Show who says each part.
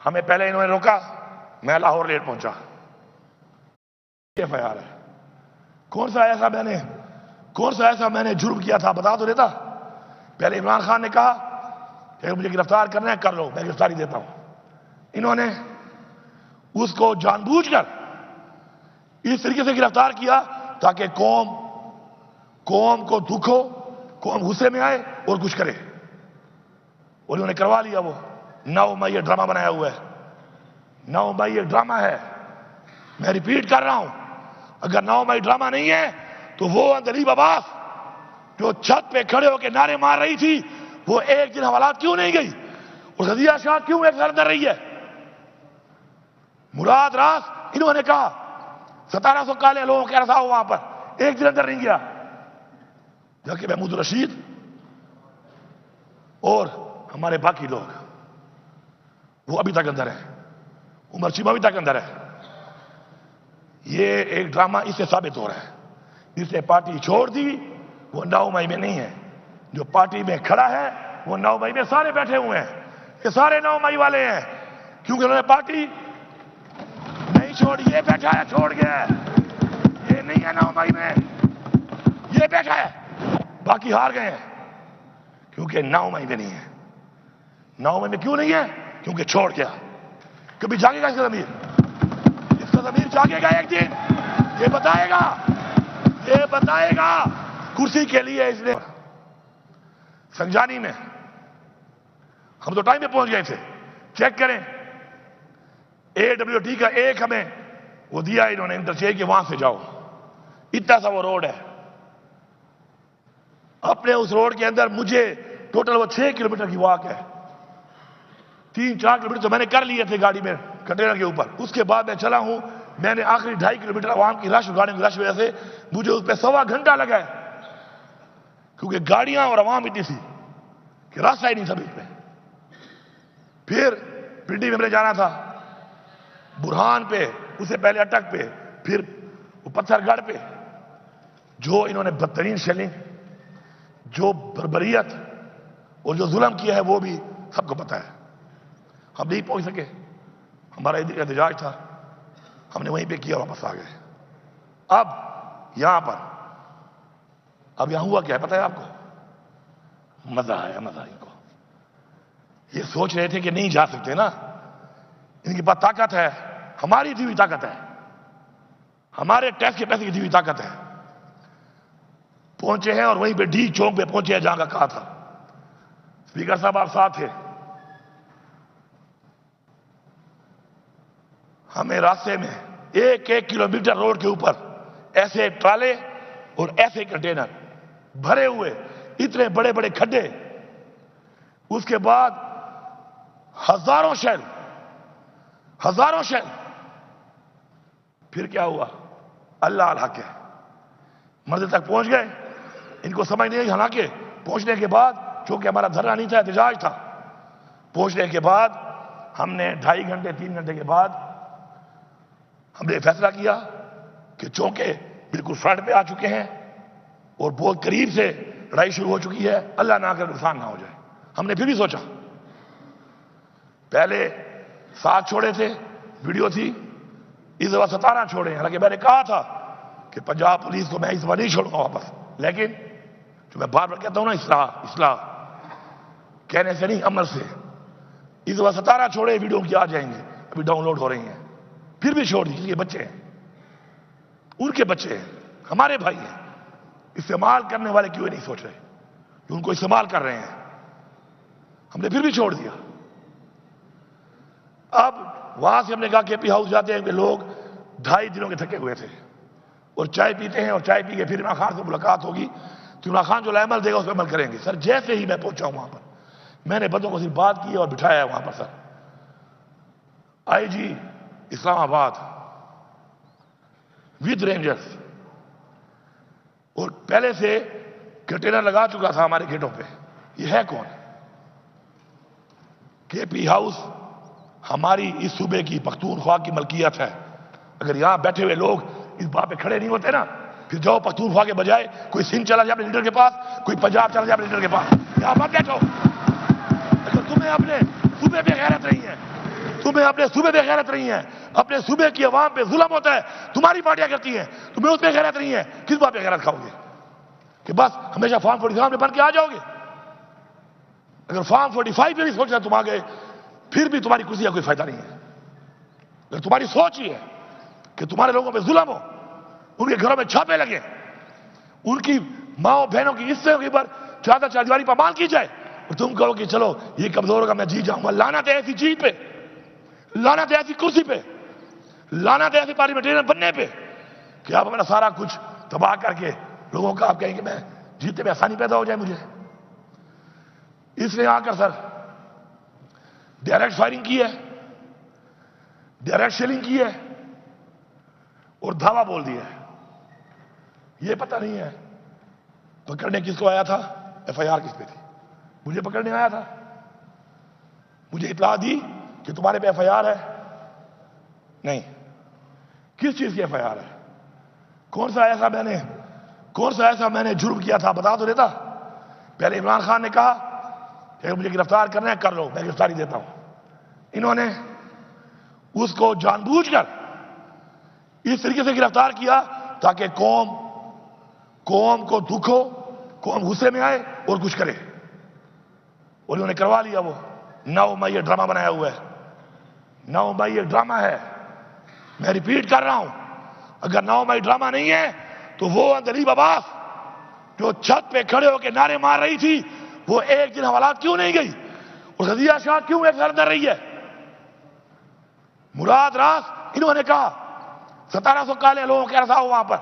Speaker 1: ہمیں پہلے انہوں نے روکا، میں لاہور لیٹ پہنچا. ایف آئی آر ہے. کون سا ایسا میں نے جرم کیا تھا بتا تو دیتا. پہلے عمران خان نے کہا کہ مجھے گرفتار کرنا ہے، کر لو، میں گرفتاری دیتا ہوں. انہوں نے اس کو جان بوجھ کر اس طریقے سے گرفتار کیا تاکہ قوم کو دکھ ہو، قوم غصے میں آئے اور کچھ کرے. اور انہوں نے کروا لیا. وہ 9 مئی یہ ڈرامہ بنایا ہوا ہے. 9 مئی یہ ڈرامہ ہے. میں ریپیٹ کر رہا ہوں، اگر 9 مئی ڈرامہ نہیں ہے تو وہ عندلیب عباس جو چھت پہ کھڑے ہو کے نعرے مار رہی تھی، وہ ایک دن حوالات کیوں نہیں گئی؟ اور غزیہ شاہ کیوں ایک سال اندر رہی ہے؟ مراد راس انہوں نے کہا 1700 کالے لوگوں کے رسا ہو وہاں پر، ایک دن اندر نہیں گیا. جبکہ محمود رشید اور ہمارے باقی لوگ وہ ابھی تک اندر ہیں. عمر چیمہ ابھی تک اندر ہے. یہ ایک ڈرامہ اس سے ثابت ہو رہا ہے. جس نے پارٹی چھوڑ دی وہ 9 مئی میں نہیں ہے. جو پارٹی میں کھڑا ہے وہ 9 مئی میں سارے بیٹھے ہوئے ہیں. یہ سارے 9 مئی والے ہیں، کیونکہ انہوں نے پارٹی نہیں چھوڑی. یہ بیٹھا ہے چھوڑ گیا ہے، یہ نہیں ہے 9 مئی میں، یہ بیٹھا ہے. باقی ہار گئے ہیں کیونکہ 9 مئی میں نہیں ہے. 9 مئی میں کیوں نہیں ہے؟ کیونکہ چھوڑ گیا. کبھی جاگے گا اس کا ضمیر؟ اس کا ضمیر جاگے گا ایک دن. یہ بتائے گا کرسی کے لیے. اس نے سنجانی میں ہم تو ٹائم پہ پہنچ گئے تھے. چیک کریں AWD کا ایک ہمیں وہ دیا انہوں نے انٹرچینج کہ وہاں سے جاؤ. اتنا سا وہ روڈ ہے. اپنے اس روڈ کے اندر مجھے ٹوٹل وہ 6 کلومیٹر کی واک ہے. 3-4 کلومیٹر تو میں نے کر لیے تھے گاڑی میں کنٹینر کے اوپر. اس کے بعد میں چلا ہوں. میں نے آخری 2.5 کلومیٹر عوام کی رش، گاڑیوں کی رش وجہ سے مجھے اس پہ 1.25 گھنٹہ لگا ہے، کیونکہ گاڑیاں اور عوام اتنی سی کہ راستہ ہی نہیں تھا بیچ میں. پھر پنڈی میں جانا تھا، برہان پہ، اس سے پہلے اٹک پہ، پھر وہ پتھر گڑھ پہ. جو انہوں نے بدترین شیلنگ، جو بربریت اور جو ظلم کیا ہے وہ بھی سب کو پتا ہے. ہم نہیں پہنچ سکے. ہمارا احتجاج تھا، ہم نے وہیں پہ کیا، واپس آ گئے. اب یہاں پر یہاں ہوا کیا ہے پتہ ہے آپ کو؟ مزہ آیا ان کو. یہ سوچ رہے تھے کہ نہیں جا سکتے نا، ان کے پاس طاقت ہے، ہماری دی ہوئی طاقت ہے، ہمارے ٹیکس کے پیسے کی دی ہوئی طاقت ہے. پہنچے ہیں اور وہیں پہ ڈی چوک پہ پہنچے ہیں جہاں کا کہا تھا. اسپیکر صاحب آپ ساتھ تھے. ہمیں راستے میں 1 کلومیٹر روڈ کے اوپر ایسے ٹرالے اور ایسے کنٹینر بھرے ہوئے، اتنے بڑے بڑے کھڈے. اس کے بعد ہزاروں شیل. پھر کیا ہوا؟ اللہ الحق ہے. منزل تک پہنچ گئے. ان کو سمجھ نہیں آئی. حالانکہ پہنچنے کے بعد، چونکہ ہمارا دھرنا نہیں تھا، احتجاج تھا، پہنچنے کے بعد ہم نے 2.5 گھنٹے 3 گھنٹے کے بعد ہم نے فیصلہ کیا کہ چونکہ بالکل فرنٹ پہ آ چکے ہیں اور بہت قریب سے لڑائی شروع ہو چکی ہے، اللہ نہ کرے نقصان نہ ہو جائے. ہم نے پھر بھی سوچا، پہلے 7 چھوڑے تھے، ویڈیو تھی، اس دفعہ 17 چھوڑے. حالانکہ میں نے کہا تھا کہ پنجاب پولیس کو میں اس دفعہ نہیں چھوڑوں گا واپس. لیکن جو میں بار بار کہتا ہوں نا، اصلاح کہنے سے نہیں، عمل سے. اس دفعہ 17 چھوڑے، ویڈیو کی آ جائیں گے، ابھی ڈاؤن لوڈ ہو رہی ہیں. پھر بھی چھوڑ دی، کسی کے بچے ہیں، ان کے بچے ہیں، ہمارے بھائی ہیں. استعمال کرنے والے کیوں نہیں سوچ رہے کہ ان کو استعمال کر رہے ہیں؟ ہم نے پھر بھی چھوڑ دیا. اب وہاں سے ہم نے کہا کہ پی ہاؤس جاتے ہیں کہ لوگ 2.5 دنوں کے تھکے ہوئے تھے اور چائے پیتے ہیں، اور چائے پی کے پھر عمران خان سے ملاقات ہوگی تو عمران خان جو عمل دے گا اس پہ عمل کریں گے. سر جیسے ہی میں پہنچا ہوں وہاں پر، میں نے بندوں کو صرف بات کی اور بٹھایا ہے وہاں پر. سر آئی جی اسلام آباد ود رینجرز، اور پہلے سے کنٹینر لگا چکا تھا ہمارے گیٹوں پہ. یہ ہے کون؟ کے پی ہاؤس ہماری اس صوبے کی پختونخوا کی ملکیت ہے. اگر یہاں بیٹھے ہوئے لوگ اس بات پہ کھڑے نہیں ہوتے نا، پھر جاؤ پختونخوا کے بجائے کوئی سندھ چلا جائے اپنے لیڈر کے پاس، کوئی پنجاب چلا جائے اپنے لیڈر کے پاس. یہاں مت بیٹھو. اگر تمہیں اپنے صوبے پہ غیرت نہیں ہے، تم تمہیں اپنے صوبے پہ غیرت نہیں ہے، اپنے صوبے کی عوام پہ ظلم ہوتا ہے، تمہاری پارٹیاں کرتی ہیں، تمہیں اس پہ غیرت نہیں ہے، کس بات پہ غیرت کھاؤ گے؟ کہ بس ہمیشہ فارم 47 میں بن کے آ جاؤ گے؟ اگر فارم 45 پہ بھی سوچنا تم آ گئے، پھر بھی تمہاری کرسی کا کوئی فائدہ نہیں ہے۔ اگر تمہاری سوچ ہی ہے کہ تمہارے لوگوں پہ ظلم ہو، ان کے گھروں میں چھاپے لگے، ان کی ماں بہنوں کی حصے کے اوپر چادر چاردیواری پامال کی جائے، اور تم کہو کہ چلو یہ کمزور ہوگا میں جیت جاؤں گا، لعنت ہے ایسی جیت پہ، لعنت ہے ایسی کرسی پہ، لعنت ہے ایسی پارلیمنٹرین بننے پہ کہ آپ اپنا سارا کچھ تباہ کر کے لوگوں کا آپ کہیں کہ میں جیتنے میں آسانی پیدا ہو جائے مجھے۔ اس نے آ کر سر ڈائریکٹ فائرنگ کی ہے، ڈائریکٹ شیلنگ کی ہے اور دھاوا بول دیا ہے۔ یہ پتہ نہیں ہے پکڑنے کس کو آیا تھا، ایف آئی آر کس پہ تھی؟ مجھے پکڑنے آیا تھا، مجھے اطلاع دی کہ تمہارے پہ ایف آئی آر ہے؟ نہیں۔ کس چیز کی ایف آئی آر ہے؟ کون سا ایسا میں نے جرم کیا تھا بتا تو دیتا۔ پہلے عمران خان نے کہا کہ اگر مجھے گرفتار کرنا ہے کر لو، میں گرفتاری دیتا ہوں۔ انہوں نے اس کو جان بوجھ کر اس طریقے سے گرفتار کیا تاکہ قوم کو دکھ ہو، قوم غصے میں آئے اور کچھ کرے، اور انہوں نے کروا لیا۔ وہ 9 مئی یہ ڈرامہ بنایا ہوا ہے، 9 مئی یہ ڈرامہ ہے۔ میں ریپیٹ کر رہا ہوں، اگر 9 مئی ڈرامہ نہیں ہے تو وہ اندلیب عباس جو چھت پہ کھڑے ہو کے نعرے مار رہی تھی، وہ ایک دن حوالات کیوں نہیں گئی؟ اور غزیہ شاہ کیوں ایک سر رہی ہے؟ مراد راس انہوں نے کہا 1700 کالے لوگوں کے رسا ہو وہاں پر،